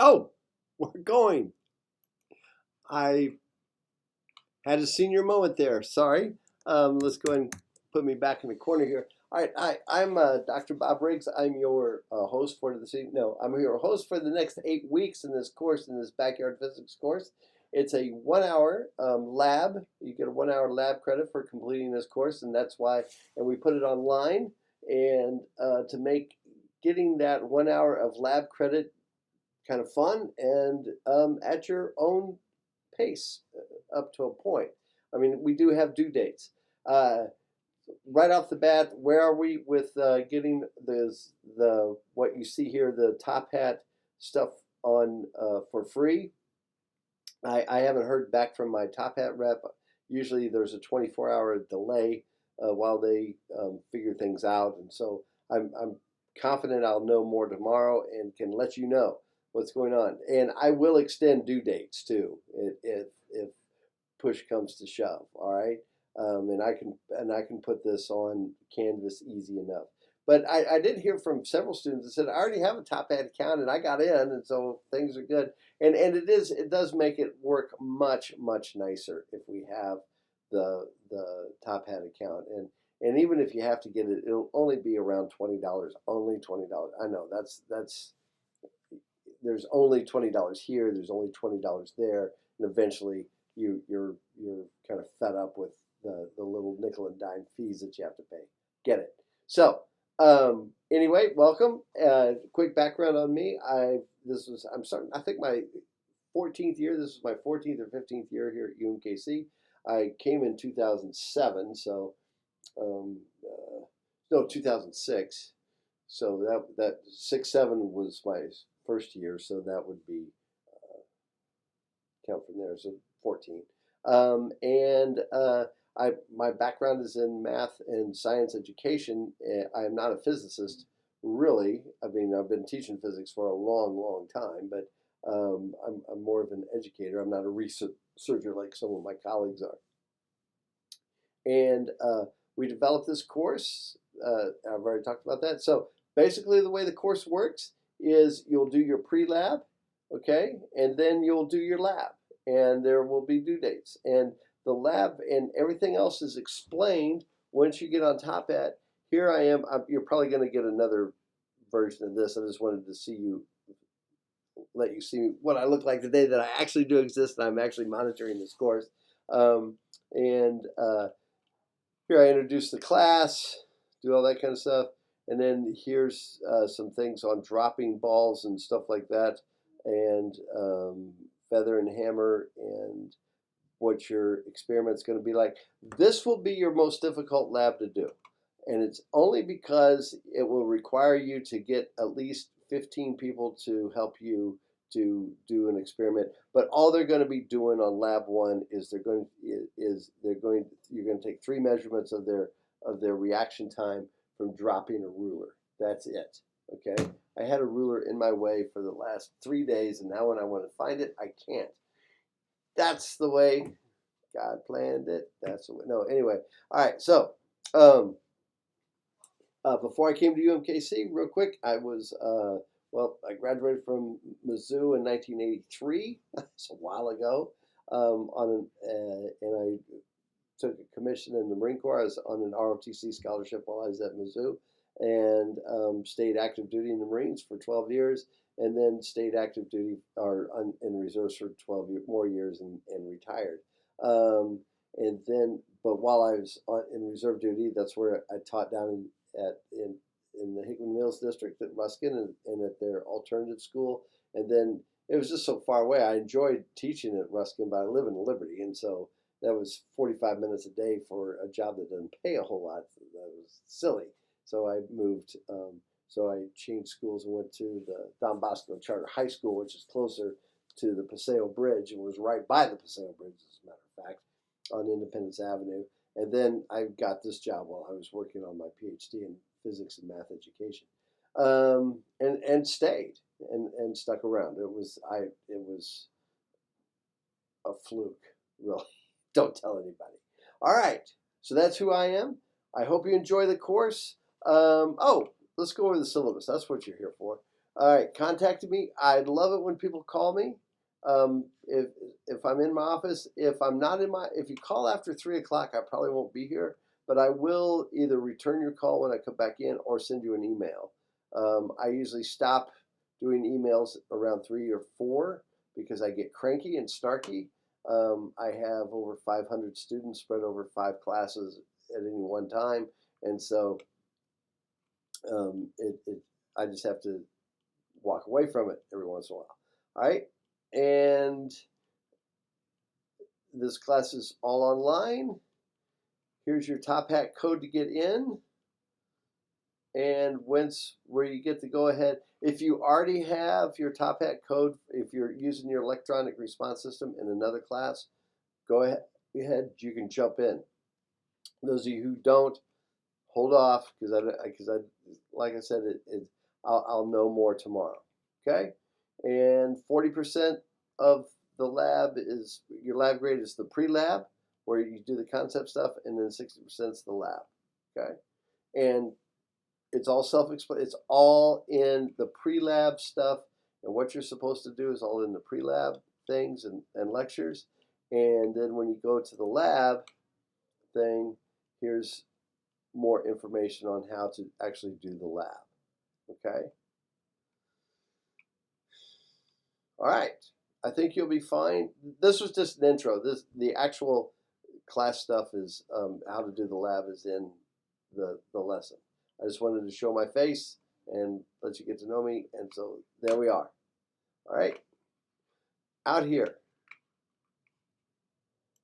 Oh, we're going. I had a senior moment there. Sorry. Let's go ahead and put me back in the corner here. All right. I'm Dr. Bob Riggs. I'm your host for this evening. No, I'm your host for the next 8 weeks in this course, in this backyard physics course. It's a 1 hour lab. You get a 1 hour lab credit for completing this course, and that's why. And we put it online, and to make getting that 1 hour of lab credit kind of fun and at your own pace up to a point. I mean, we do have due dates. Right off the bat, where are we with getting the what you see here, the Top Hat stuff on for free? I haven't heard back from my Top Hat rep. Usually there's a 24-hour delay while they figure things out, and so I'm confident I'll know more tomorrow and can let you know what's going on. And I will extend due dates too, if push comes to shove. All right, and I can put this on Canvas easy enough. But I did hear from several students that said I already have a Top Hat account and I got in, and so things are good. And it does make it work much nicer if we have the Top Hat account. And even if you have to get it, it'll only be around $20. Only $20. I know that's there's only $20 here. There's only $20 there, and eventually you're kind of fed up with the little nickel and dime fees that you have to pay. Get it? So anyway, welcome. Quick background on me. I'm starting. I think my 14th year. This is my 14th or 15th year here at UMKC. I came in 2007, so no, 2006. So that 6-7 was my first year, so that would be count from there. So 14. My background is in math and science education. I am not a physicist, really. I mean, I've been teaching physics for a long time, but I'm more of an educator. I'm not a researcher like some of my colleagues are. And we developed this course. I've already talked about that. So basically, the way the course works is you'll do your pre-lab, okay, and then you'll do your lab, and there will be due dates. And the lab and everything else is explained once you get on Top Hat. Here I am. You're probably going to get another version of this. I just wanted to let you see what I look like today, that I actually do exist and I'm actually monitoring this course. Here I introduce the class, do all that kind of stuff. And then here's some things on dropping balls and stuff like that, and feather and hammer, and what your experiment's going to be like. This will be your most difficult lab to do. And it's only because it will require you to get at least 15 people to help you to do an experiment. But all they're going to be doing on lab 1 is you're going to take 3 measurements of their reaction time from dropping a ruler. That's it. Okay? I had a ruler in my way for the last 3 days, and now when I want to find it, I can't. That's the way God planned it. That's the way. No, anyway. All right. So, before I came to UMKC, real quick, I was I graduated from Mizzou in 1983. That's a while ago. And I took a commission in the Marine Corps. I was on an ROTC scholarship while I was at Mizzou, and stayed active duty in the Marines for 12 years, and then stayed active duty in reserves for 12 more years, and retired. But while I was in reserve duty, that's where I taught down in the Hickman Mills district at Ruskin, and at their alternative school. And then it was just so far away. I enjoyed teaching at Ruskin, but I live in Liberty, and so that was 45 minutes a day for a job that doesn't pay a whole lot. That was silly. So I moved. So I changed schools and went to the Don Bosco Charter High School, which is closer to the Paseo Bridge, and was right by the Paseo Bridge, as a matter of fact, on Independence Avenue. And then I got this job while I was working on my PhD in physics and math education, and stayed and stuck around. It was a fluke, really. Don't tell anybody. All right, so that's who I am. I hope you enjoy the course. Let's go over the syllabus. That's what you're here for. All right, contacted me. I'd love it when people call me. If I'm in my office, if I'm not in my, if you call after 3 o'clock, I probably won't be here, but I will either return your call when I come back in or send you an email. I usually stop doing emails around 3 or 4 because I get cranky and snarky. I have over 500 students spread over 5 classes at any one time, and so I just have to walk away from it every once in a while. All right, and this class is all online. Here's your Top Hat code to get in, and where you get to go ahead. If you already have your Top Hat code, if you're using your electronic response system in another class, go ahead. You can jump in. Those of you who don't, hold off because like I said, I'll know more tomorrow. Okay, and 40% of the lab is your lab grade is the pre-lab where you do the concept stuff, and then 60% is the lab. Okay, and it's all self-explanatory. It's all in the pre-lab stuff, and what you're supposed to do is all in the pre-lab things and lectures, and then when you go to the lab thing, here's more information on how to actually do the lab. Okay. All right. I think you'll be fine. This was just an intro. The actual class stuff is how to do the lab is in the lesson. I just wanted to show my face and let you get to know me, and so there we are. All right. Out here.